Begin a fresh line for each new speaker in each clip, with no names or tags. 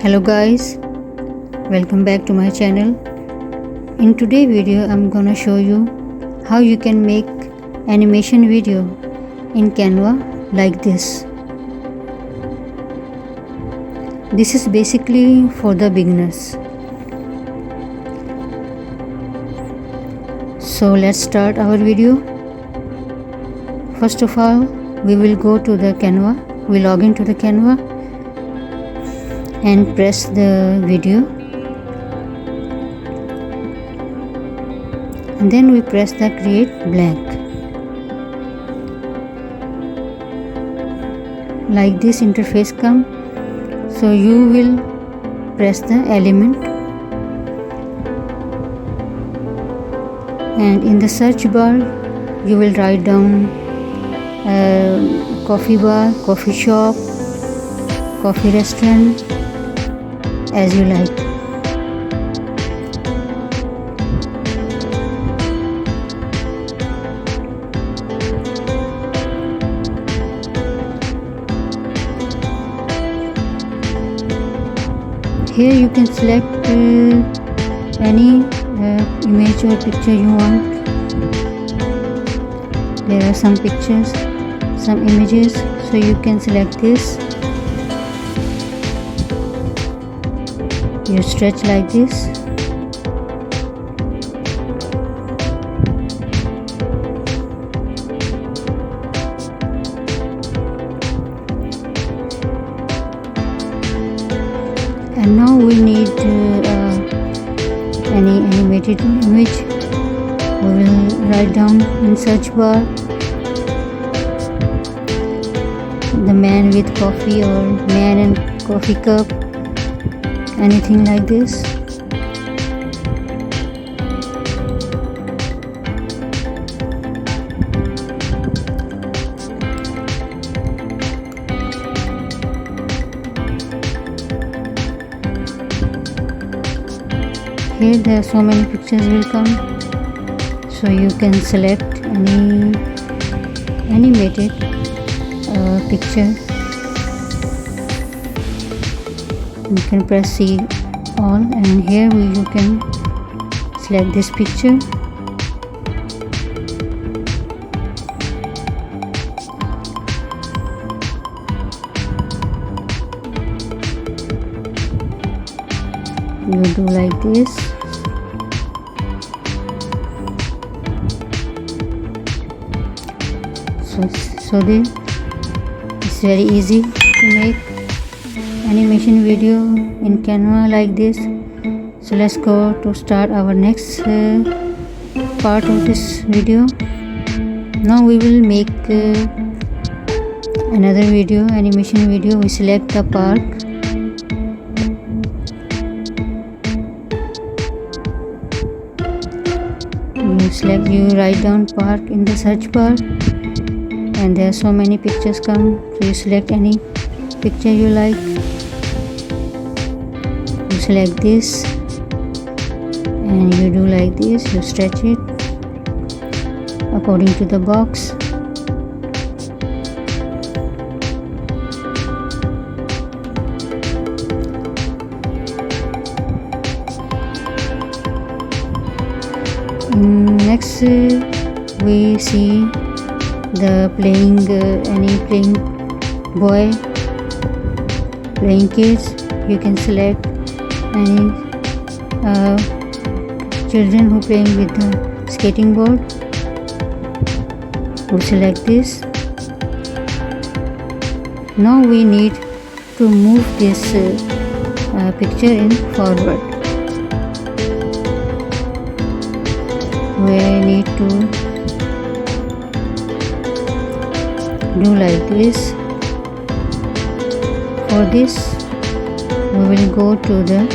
Hello guys, welcome back to my channel. In today's video I'm gonna show you how you can make animation video in Canva like this. This is basically for the beginners. So let's start our video. First of all, we will go to the Canva. We log into the Canva and press the video, and then we press the create blank. Like this interface come, so you will press the element, and in the search bar you will write down coffee bar, coffee shop, coffee restaurant, as you like. Here you can select any image or picture you want. There are some pictures, some images, so you can select this. You stretch like this, and now we need any animated image. We will write down in search bar the man with coffee or man and coffee cup, anything like this. Here there are so many pictures will come, so you can select any animated picture. You can press see all, and here you can select this picture. You do like this. So this it's very easy to make animation video in Canva like this. So let's go to start our next part of this video. Now we will make another video, animation video. We select the park. You write down park in the search bar, and there are so many pictures come, so you select any picture you like. You select this and you do like this. You stretch it according to the box. Next we see the playing playing boy, playing kids. You can select any children who playing with the skating board. We select this. Now we need to move this picture in forward. We need to do like this. For this we will go to the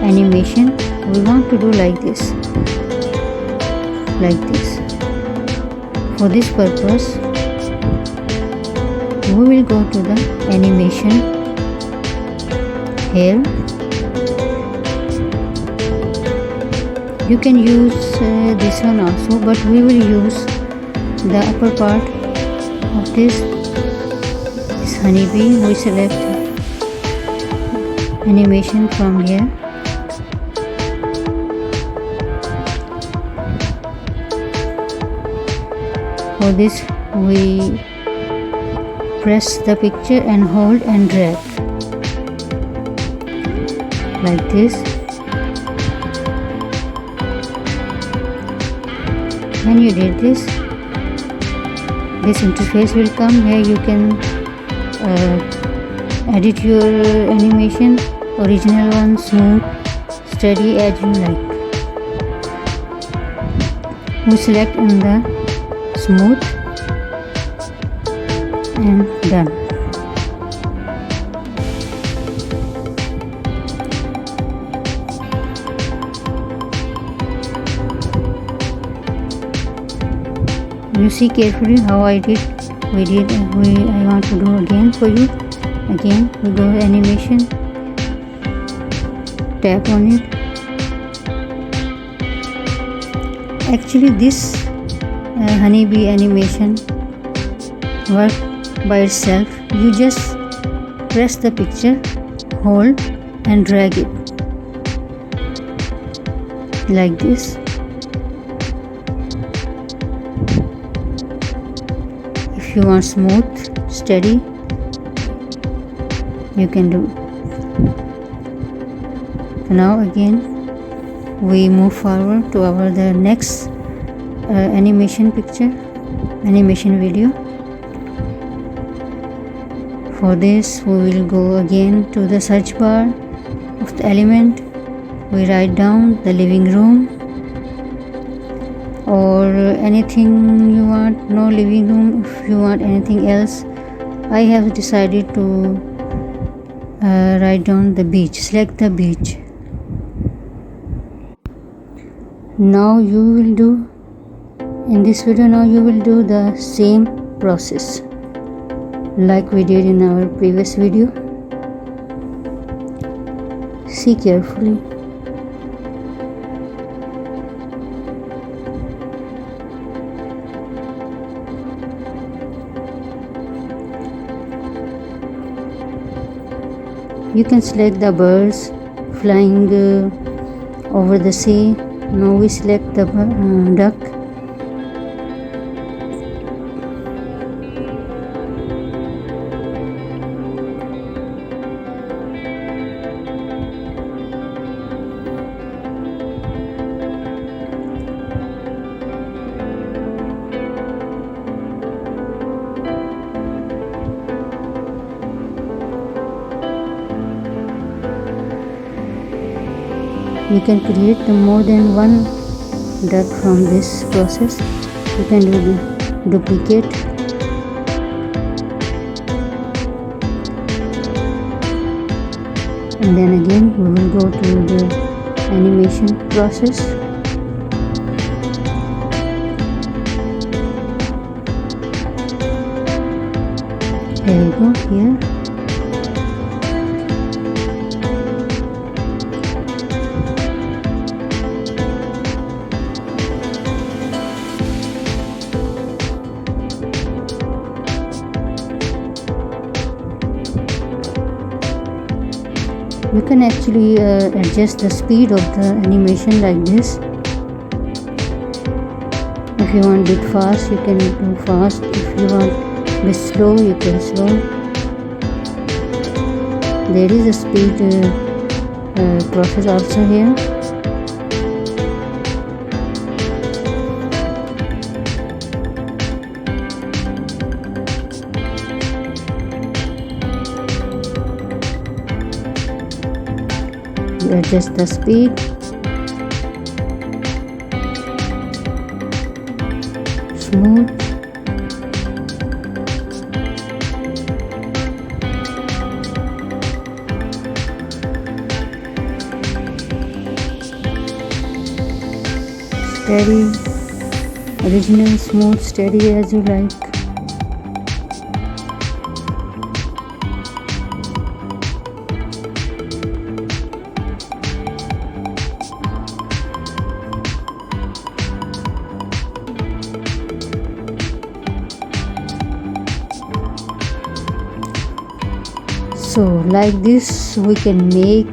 animation. We want to do like this, like this. For this purpose we will go to the animation. Here you can use this one also, but we will use the upper part of this honeybee. We select animation from here. For this we press the picture and hold and drag like this. When you did this interface will come. Here you can edit your animation, original one, smooth, steady, as you like. We select in the smooth and done. You see carefully how I did. I want to do again for you. Again we go animation, tap on it. Actually this honeybee animation work by itself. You just press the picture, hold and drag it like this. If you want smooth, steady, you can do. So now again we move forward to our the next animation video. For this we will go again to the search bar of the element. We write down the living room or anything you want. No living room. If you want anything else, I have decided to write down the beach. Select the beach. Now you will do in this video, now you will do the same process like we did in our previous video. See carefully. You can select the birds flying over the sea. Now we select the duck. You can create more than one duck from this process. You can do the duplicate. And then again we will go to the animation process. Here you go, here. You can actually adjust the speed of the animation like this. If you want it fast, you can do fast. If you want it slow, you can slow. There is a speed process also here. Adjust the speed. Smooth. Steady. Original, smooth, steady, as you like. So like this we can make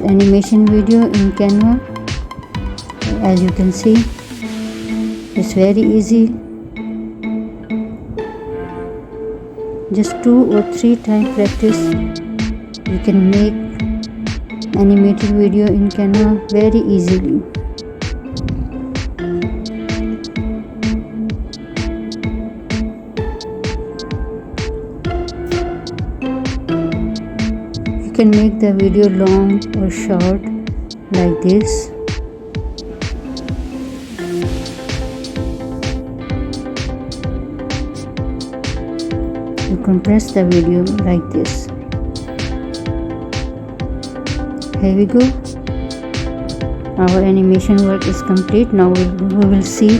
animation video in Canva. As you can see, it's very easy. Just 2 or 3 times practice, you can make animated video in Canva very easily. You can make the video long or short like this. You compress the video like this. Here we go. Our animation work is complete. Now we will see.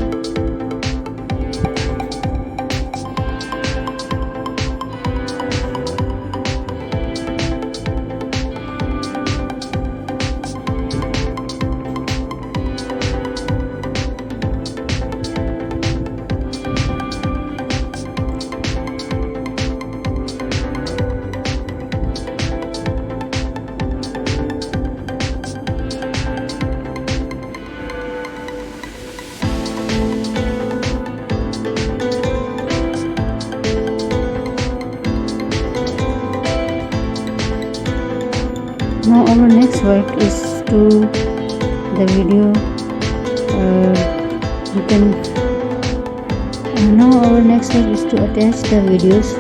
Now our next work is to the video. Now our next work is to attach the videos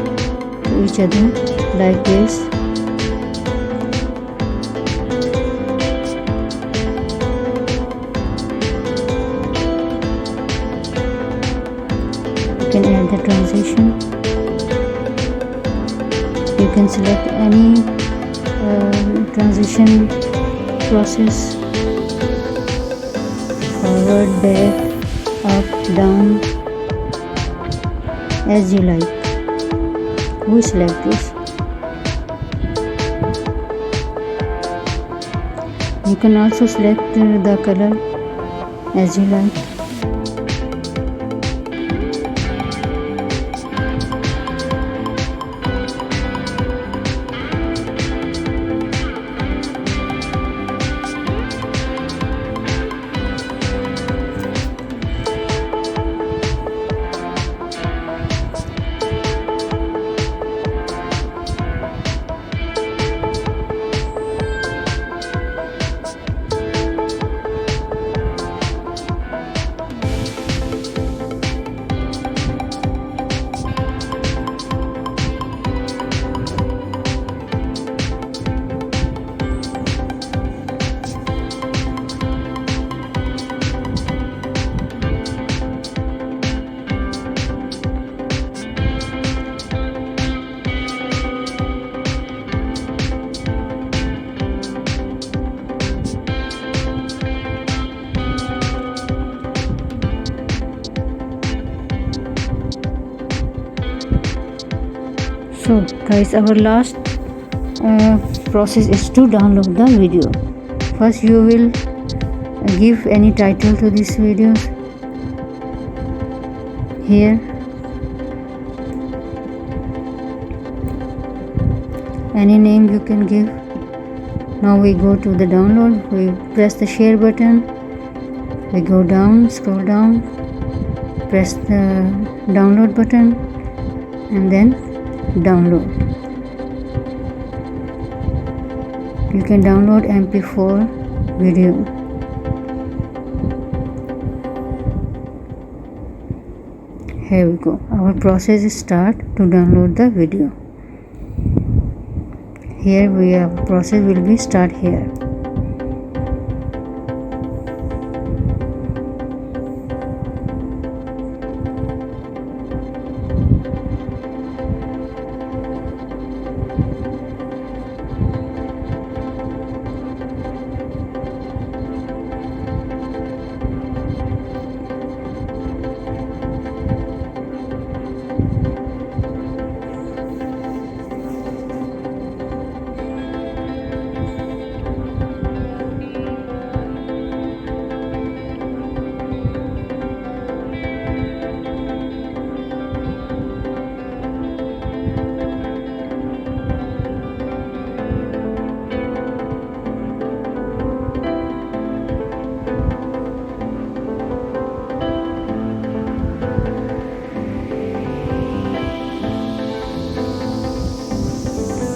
to each other like this. You can add the transition. You can select any transition process, forward, back, up, down, as you like. We select this. You can also select the color as you like. So guys, our last process is to download the video. First you will give any title to this video. Here any name you can give. Now we go to the download. We press the share button. We go down, scroll down, press the download button and then download. You can download MP4 video. Here we go. Our process is start to download the video. Here we have process will be start here.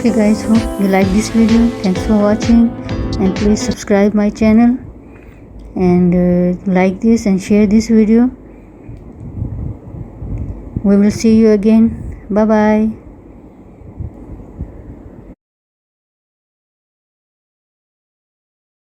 Okay guys, hope you like this video. Thanks for watching, and please subscribe my channel and like this and share this video. We will see you again. Bye bye.